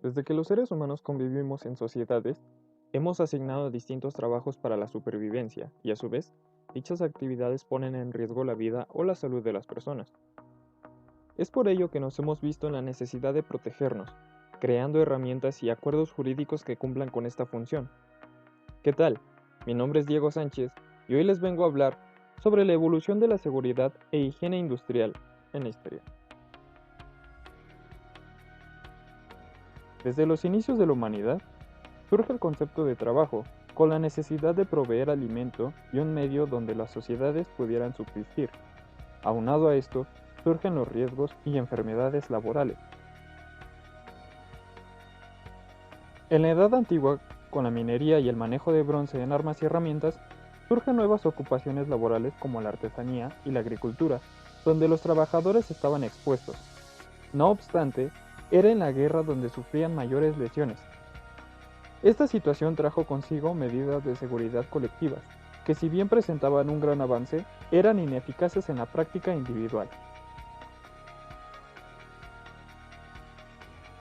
Desde que los seres humanos convivimos en sociedades, hemos asignado distintos trabajos para la supervivencia y a su vez, dichas actividades ponen en riesgo la vida o la salud de las personas. Es por ello que nos hemos visto en la necesidad de protegernos, creando herramientas y acuerdos jurídicos que cumplan con esta función. ¿Qué tal? Mi nombre es Diego Sánchez y hoy les vengo a hablar sobre la evolución de la seguridad e higiene industrial en la historia. Desde los inicios de la humanidad, surge el concepto de trabajo, con la necesidad de proveer alimento y un medio donde las sociedades pudieran subsistir. Aunado a esto, surgen los riesgos y enfermedades laborales. En la Edad Antigua, con la minería y el manejo de bronce en armas y herramientas, surgen nuevas ocupaciones laborales como la artesanía y la agricultura, donde los trabajadores estaban expuestos. No obstante, era en la guerra donde sufrían mayores lesiones. Esta situación trajo consigo medidas de seguridad colectivas, que si bien presentaban un gran avance, eran ineficaces en la práctica individual.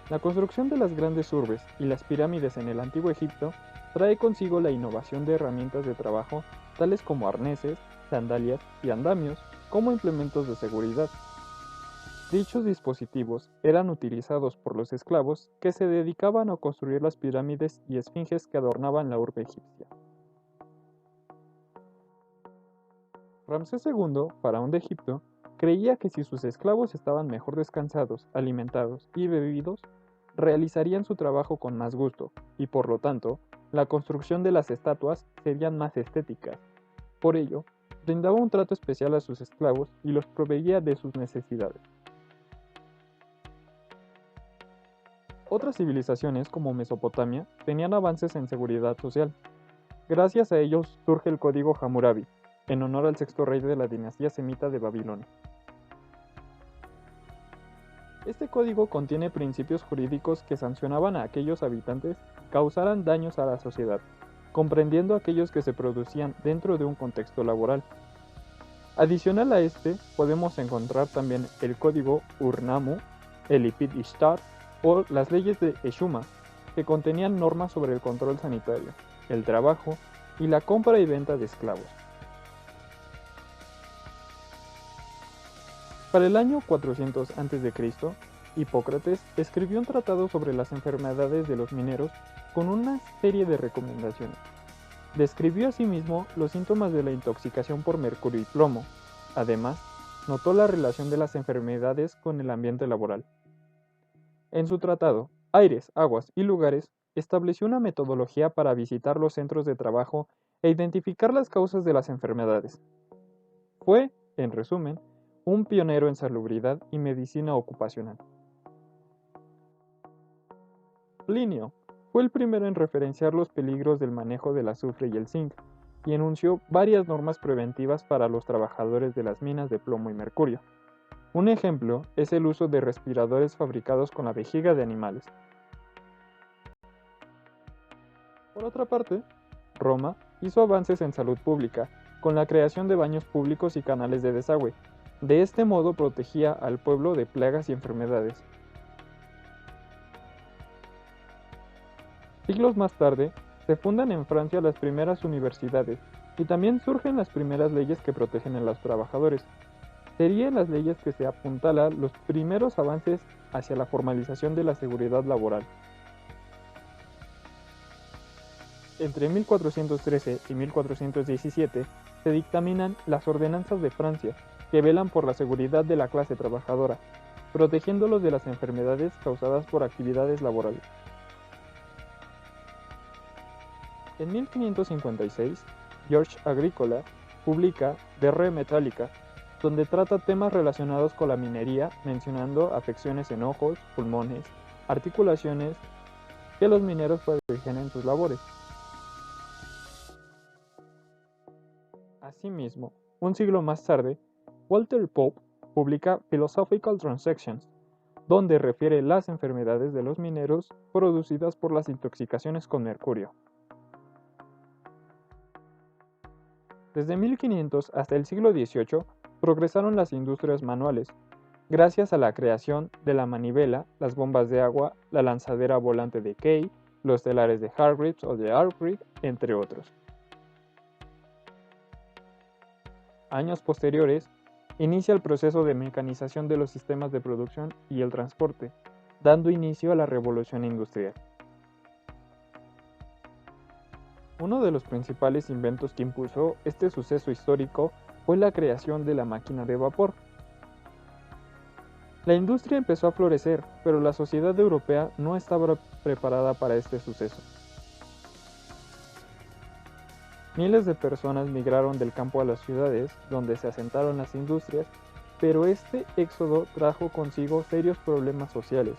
La construcción de las grandes urbes y las pirámides en el antiguo Egipto trae consigo la innovación de herramientas de trabajo tales como arneses, sandalias y andamios como implementos de seguridad. Dichos dispositivos eran utilizados por los esclavos que se dedicaban a construir las pirámides y esfinges que adornaban la urbe egipcia. Ramsés II, faraón de Egipto, creía que si sus esclavos estaban mejor descansados, alimentados y bebidos, realizarían su trabajo con más gusto, y por lo tanto, la construcción de las estatuas serían más estéticas. Por ello, brindaba un trato especial a sus esclavos y los proveía de sus necesidades. Otras civilizaciones, como Mesopotamia, tenían avances en seguridad social. Gracias a ellos surge el código Hammurabi, en honor al sexto rey de la dinastía semita de Babilonia. Este código contiene principios jurídicos que sancionaban a aquellos habitantes que causaran daños a la sociedad, comprendiendo aquellos que se producían dentro de un contexto laboral. Adicional a este, podemos encontrar también el código Ur-Nammu, el Ipit Ishtar o las leyes de Eshuma, que contenían normas sobre el control sanitario, el trabajo y la compra y venta de esclavos. Para el año 400 a.C., Hipócrates escribió un tratado sobre las enfermedades de los mineros con una serie de recomendaciones. Describió asimismo los síntomas de la intoxicación por mercurio y plomo. Además, notó la relación de las enfermedades con el ambiente laboral. En su tratado, Aires, Aguas y Lugares, estableció una metodología para visitar los centros de trabajo e identificar las causas de las enfermedades. Fue, en resumen, un pionero en salubridad y medicina ocupacional. Plinio fue el primero en referenciar los peligros del manejo del azufre y el zinc, y enunció varias normas preventivas para los trabajadores de las minas de plomo y mercurio. Un ejemplo es el uso de respiradores fabricados con la vejiga de animales. Por otra parte, Roma hizo avances en salud pública, con la creación de baños públicos y canales de desagüe. De este modo protegía al pueblo de plagas y enfermedades. Siglos más tarde, se fundan en Francia las primeras universidades y también surgen las primeras leyes que protegen a los trabajadores. Serían las leyes que se apuntalan los primeros avances hacia la formalización de la seguridad laboral. Entre 1413 y 1417 se dictaminan las ordenanzas de Francia, que velan por la seguridad de la clase trabajadora, protegiéndolos de las enfermedades causadas por actividades laborales. En 1556, George Agricola publica De Re Metallica, donde trata temas relacionados con la minería, mencionando afecciones en ojos, pulmones, articulaciones que los mineros padecen en sus labores. Asimismo, un siglo más tarde, Walter Pope publica Philosophical Transactions, donde refiere las enfermedades de los mineros producidas por las intoxicaciones con mercurio. Desde 1500 hasta el siglo XVIII progresaron las industrias manuales. gracias a la creación de la manivela, las bombas de agua, la lanzadera volante de Kay, los telares de Hargreaves o de Arkwright, entre otros. Años posteriores, inicia el proceso de mecanización de los sistemas de producción y el transporte, dando inicio a la revolución industrial. Uno de los principales inventos que impulsó este suceso histórico fue la creación de la máquina de vapor. La industria empezó a florecer, pero la sociedad europea no estaba preparada para este suceso. Miles de personas migraron del campo a las ciudades, donde se asentaron las industrias, pero este éxodo trajo consigo serios problemas sociales,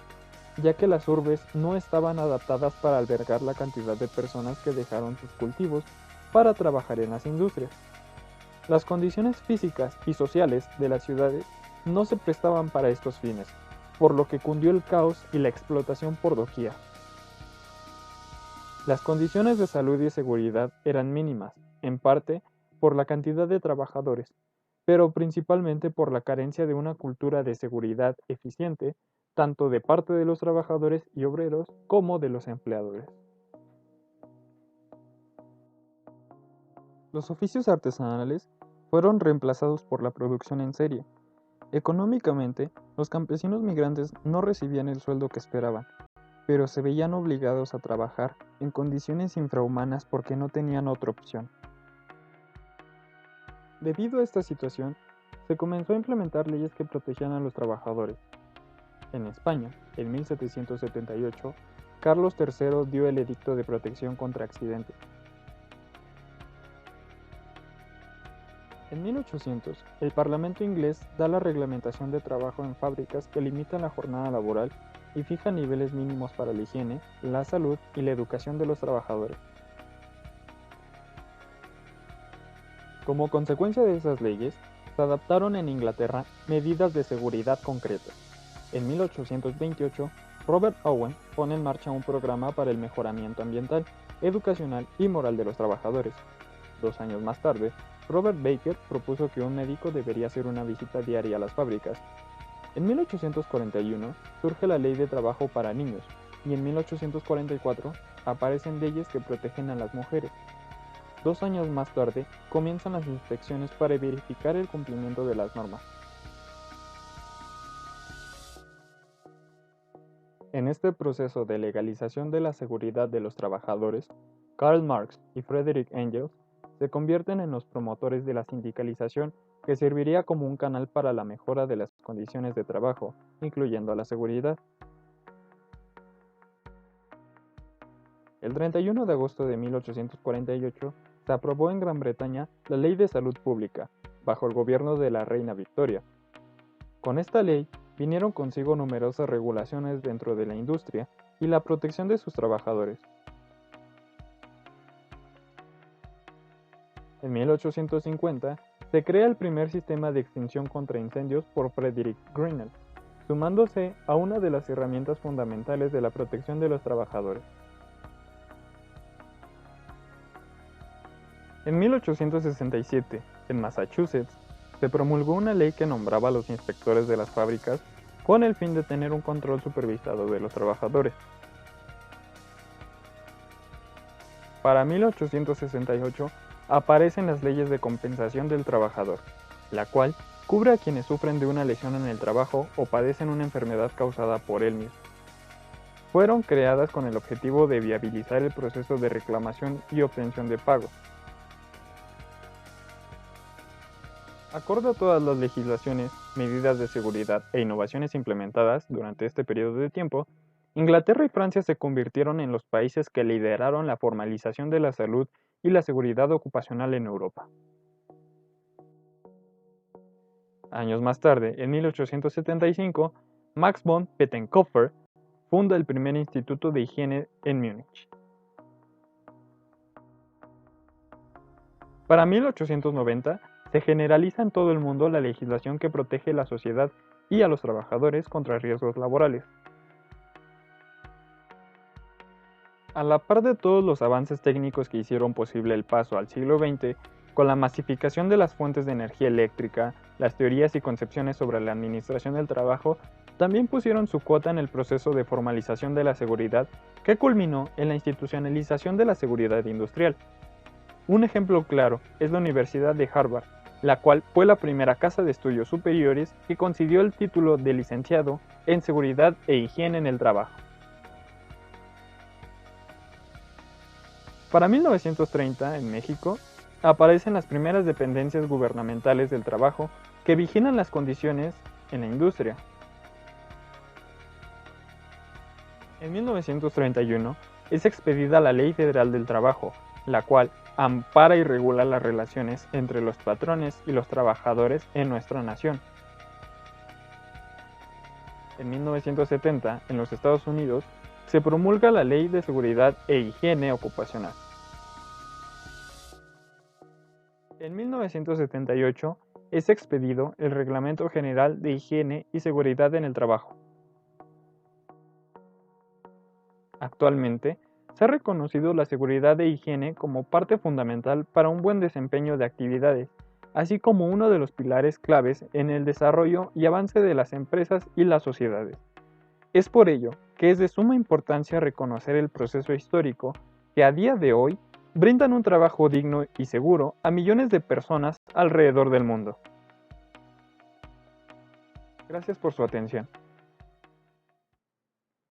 ya que las urbes no estaban adaptadas para albergar la cantidad de personas que dejaron sus cultivos para trabajar en las industrias. Las condiciones físicas y sociales de las ciudades no se prestaban para estos fines, por lo que cundió el caos y la explotación por doquier. Las condiciones de salud y seguridad eran mínimas, en parte por la cantidad de trabajadores, pero principalmente por la carencia de una cultura de seguridad eficiente, tanto de parte de los trabajadores y obreros como de los empleadores. Los oficios artesanales fueron reemplazados por la producción en serie. Económicamente, los campesinos migrantes no recibían el sueldo que esperaban, pero se veían obligados a trabajar en condiciones infrahumanas porque no tenían otra opción. Debido a esta situación, se comenzó a implementar leyes que protegían a los trabajadores. En España, en 1778, Carlos III dio el Edicto de Protección contra Accidentes. En 1800, el Parlamento inglés da la reglamentación de trabajo en fábricas que limitan la jornada laboral y fija niveles mínimos para la higiene, la salud y la educación de los trabajadores. Como consecuencia de esas leyes, se adaptaron en Inglaterra medidas de seguridad concretas. En 1828, Robert Owen pone en marcha un programa para el mejoramiento ambiental, educacional y moral de los trabajadores. 2 años más tarde, Robert Baker propuso que un médico debería hacer una visita diaria a las fábricas. En 1841 surge la Ley de Trabajo para Niños y en 1844 aparecen leyes que protegen a las mujeres. 2 años más tarde comienzan las inspecciones para verificar el cumplimiento de las normas. En este proceso de legalización de la seguridad de los trabajadores, Karl Marx y Friedrich Engels se convierten en los promotores de la sindicalización que serviría como un canal para la mejora de las condiciones de trabajo, incluyendo la seguridad. El 31 de agosto de 1848 se aprobó en Gran Bretaña la Ley de Salud Pública, bajo el gobierno de la reina Victoria. Con esta ley vinieron consigo numerosas regulaciones dentro de la industria y la protección de sus trabajadores. En 1850 se crea el primer sistema de extinción contra incendios por Frederick Grinnell, sumándose a una de las herramientas fundamentales de la protección de los trabajadores. En 1867, en Massachusetts, se promulgó una ley que nombraba a los inspectores de las fábricas con el fin de tener un control supervisado de los trabajadores. Para 1868 aparecen las leyes de compensación del trabajador, la cual cubre a quienes sufren de una lesión en el trabajo o padecen una enfermedad causada por él mismo. Fueron creadas con el objetivo de viabilizar el proceso de reclamación y obtención de pagos. Acorde a todas las legislaciones, medidas de seguridad e innovaciones implementadas durante este periodo de tiempo, Inglaterra y Francia se convirtieron en los países que lideraron la formalización de la salud y la seguridad ocupacional en Europa. Años más tarde, en 1875, Max von Pettenkofer funda el primer instituto de higiene en Múnich. Para 1890, se generaliza en todo el mundo la legislación que protege a la sociedad y a los trabajadores contra riesgos laborales. A la par de todos los avances técnicos que hicieron posible el paso al siglo XX, Con la masificación de las fuentes de energía eléctrica, las teorías y concepciones sobre la administración del trabajo también pusieron su cuota en el proceso de formalización de la seguridad que culminó en la institucionalización de la seguridad industrial. Un ejemplo claro es la Universidad de Harvard, la cual fue la primera casa de estudios superiores que concedió el título de licenciado en seguridad e higiene en el trabajo. Para 1930, en México, aparecen las primeras dependencias gubernamentales del trabajo que vigilan las condiciones en la industria. En 1931 es expedida la Ley Federal del Trabajo, la cual ampara y regula las relaciones entre los patrones y los trabajadores en nuestra nación. En 1970, en los Estados Unidos, se promulga la Ley de Seguridad e Higiene Ocupacional. En 1978 es expedido el Reglamento General de Higiene y Seguridad en el Trabajo. Actualmente, se ha reconocido la seguridad e higiene como parte fundamental para un buen desempeño de actividades, así como uno de los pilares claves en el desarrollo y avance de las empresas y las sociedades. Es por ello que es de suma importancia reconocer el proceso histórico que a día de hoy brindan un trabajo digno y seguro a millones de personas alrededor del mundo. Gracias por su atención.